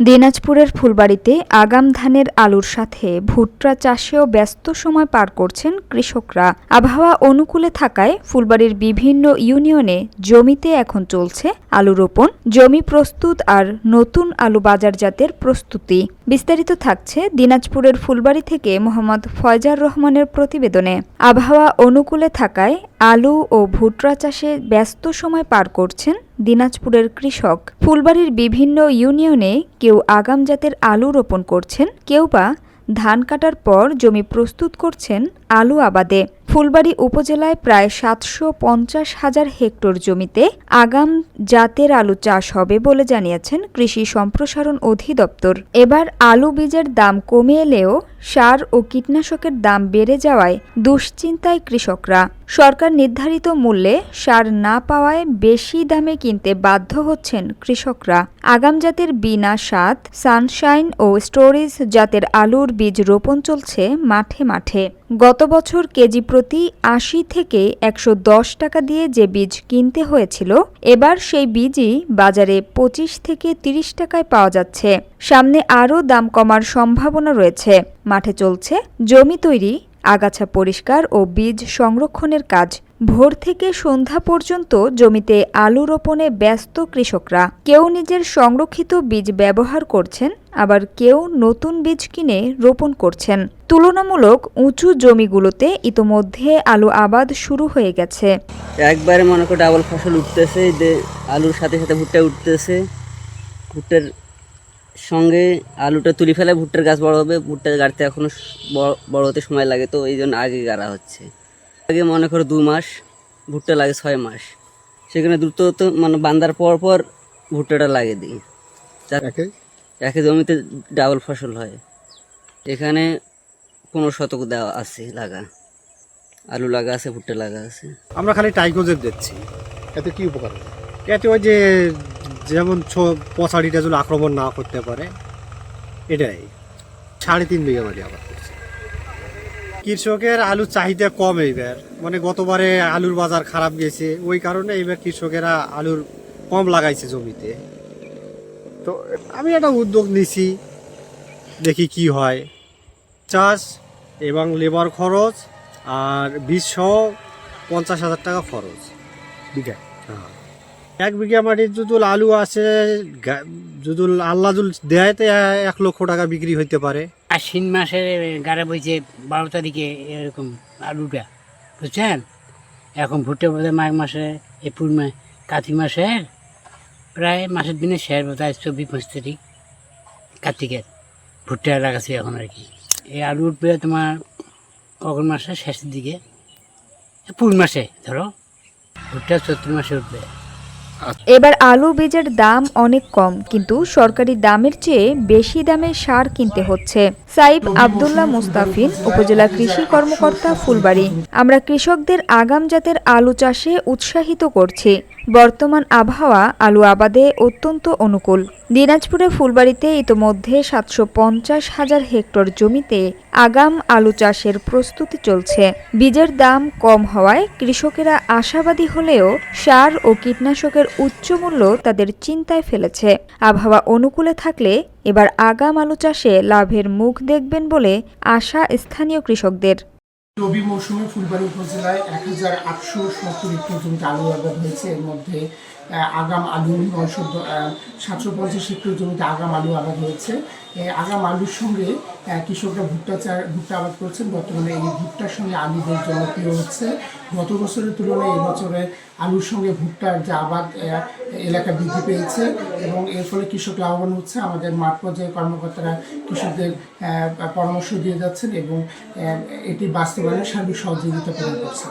দিনাজপুরের ফুলবাড়ীতে আগাম ধানের আলুর সাথে ভুট্টা চাষেও ব্যস্ত সময় পার করছেন কৃষকরা। আবহাওয়া অনুকূলে থাকায় ফুলবাড়ীর বিভিন্ন ইউনিয়নে জমিতে এখন চলছে আলু রোপণ, জমি প্রস্তুত আর নতুন আলু বাজারজাতের প্রস্তুতি। বিস্তারিত থাকছে দিনাজপুরের ফুলবাড়ী থেকে মোহাম্মদ ফয়জার রহমানের প্রতিবেদনে। আবহাওয়া অনুকূলে থাকায় আলু ও ভুট্টা চাষে ব্যস্ত সময় পার করছেন দিনাজপুরের কৃষক। ফুলবাড়ীর বিভিন্ন ইউনিয়নে কেউ আগাম জাতের আলু রোপণ করছেন, কেউ বা ধান কাটার পর জমি প্রস্তুত করছেন আলু আবাদে। ফুলবাড়ী উপজেলায় প্রায় ৭৫০,০০০ হেক্টর জমিতে আগাম জাতের আলু চাষ হবে বলে জানিয়েছেন কৃষি সম্প্রসারণ অধিদপ্তর। এবার আলু বীজের দাম কমে এলেও সার ও কীটনাশকের দাম বেড়ে যাওয়ায় দুশ্চিন্তায় কৃষকরা। সরকার নির্ধারিত মূল্যে সার না পাওয়ায় বেশি দামে কিনতে বাধ্য হচ্ছেন কৃষকরা। আগাম জাতের বিনা সাত, সানশাইন ও স্টোরেজ জাতের আলুর বীজ রোপণ চলছে মাঠে মাঠে। গত বছর কেজি প্রতি ৮০ থেকে ১১০ টাকা দিয়ে যে বীজ কিনতে হয়েছিল, এবার সেই বীজই বাজারে ২৫ থেকে ৩০ টাকায় পাওয়া যাচ্ছে। সামনে আরও দাম কমার সম্ভাবনা রয়েছে। মাঠে চলছে জমি তৈরি, আগাছা পরিষ্কার ও বীজ সংরক্ষণের কাজ। ভোর থেকে সন্ধ্যা পর্যন্ত জমিতে আলু রোপণে ব্যস্ত কৃষকরা। কেউ নিজের সংরক্ষিত বীজ ব্যবহার করছেন, আবার কেউ নতুন বীজ কিনে রোপণ করছেন। তুলনামূলক উঁচু জমিগুলোতে ইতোমধ্যে আলু আবাদ শুরু হয়ে গেছে। একবারে মনে করো ডাবল ফসল উঠতেছে, আলুর সাথে সাথে ভুট্টা উঠতেছে। ভুট্টার সঙ্গে আলুটা তুলে ফেলে ভুট্টার গাছ বড় হবে। ভুট্টার গাড়তে এখনও বড় হতে সময় লাগে, তো এই জন্য আগে গাড়া হচ্ছে। আগে মনে করো ২ মাস, ভুট্টা লাগে ৬ মাস। সেখানে দ্রুত মানে বান্ধার পর পর ভুট্টাটা লাগিয়ে দিই। একে জমিতে ডাবল ফসল হয়। এখানে ১৫ শতক দেওয়া আছে লাগা, আলু লাগা আছে, ভুট্টা লাগা আছে। আমরা খালি টাইকোজেব দিচ্ছি। এতে কি উপকার? এতে ওই যে যেমন পচাড়িটা যদি আক্রমণ না করতে পারে, এটাই। ৩.৫ বিঘা মাটি আবাদ করছে। কৃষকের আলুর চাহিদা কম এইবার, মানে গতবারে আলুর বাজার খারাপ গেছে, ওই কারণে এইবার কৃষকেরা আলুর কম লাগাইছে জমিতে। তো আমি একটা উদ্যোগ নিছি, দেখি কি হয়। চাষ এবং লেবার খরচ আর বীজ সহ ৫০,০০০ টাকা খরচ বিঘা। হ্যাঁ, ১ বিঘা মাটির যদুল আলু আছে, যদুল আল্লাহ দেয় তো ১,০০,০০০ টাকা বিক্রি হইতে পারে। আশ্বিন মাসে গাড়া বইছে ১২ তারিখে এরকম আলুটা, বুঝছেন। এখন ভুট্টা বোধ হয় মাঘ মাসে, এপ্রিল মাসে, কার্তিক মাসের প্রায় মাসের দিনে শেয়ার বোধ হয় ২৪-২৫ তারিখ কার্তিকের ভুট্টা লাগাচ্ছি এখন আর কি। এই আলু উঠবে তোমার অগ্রণ মাসের শেষের দিকে, এপ্রিল মাসে ধরো, ভুট্টা চৈত্র মাসে উঠবে। এবার আলু বীজের দাম অনেক কম, কিন্তু সরকারি দামের চেয়ে বেশি দামে সার কিনতে হচ্ছে। সাইফ আব্দুল্লাহ মুস্তাফিন, উপজেলা কৃষি কর্মকর্তা, ফুলবাড়ী। আমরা কৃষকদের আগাম জাতের আলু চাষে উৎসাহিত করছি। বর্তমান আবহাওয়া আলু আবাদে অত্যন্ত অনুকূল। দিনাজপুরে ফুলবাড়ীতে ইতোমধ্যে ৭৫০,০০০ হেক্টর জমিতে আগাম আলু চাষের প্রস্তুতি চলছে। বীজের দাম কম হওয়ায় কৃষকেরা আশাবাদী হলেও সার ও কীটনাশকের উচ্চ মূল্য তাদের চিন্তায় ফেলেছে। আবহাওয়া অনুকূলে থাকলে এবার আগাম আলু চাষে লাভের মুখ দেখবেন বলে আশা স্থানীয় কৃষকদের। রবি মৌসুমে ফুলবাড়ী উপজেলায় ১,৮৭০ হেক্টর জমিতে আলু আবাদ হয়েছে। এর মধ্যে আগাম আলু ৭৫০ হেক্টর জমিতে আগাম আলু আবাদ হয়েছে। আগাম আলুর সঙ্গে কৃষকরা ভুট্টা আবাদ করছেন। বর্তমানে এই ভুট্টার সঙ্গে আলুদের জনপ্রিয় হচ্ছে। গত বছরের তুলনায় এবছরে আলুর সঙ্গে ভুট্টার যে আবাদ এলাকা বৃদ্ধি পেয়েছে এবং এর ফলে কৃষক লাভবান হচ্ছে। আমাদের মাঠ পর্যায়ে কর্মকর্তারা কৃষকদের পরামর্শ দিয়ে যাচ্ছেন এবং এটি বাস্তবায়নে সার্বিক সহযোগিতা প্রদান করছে।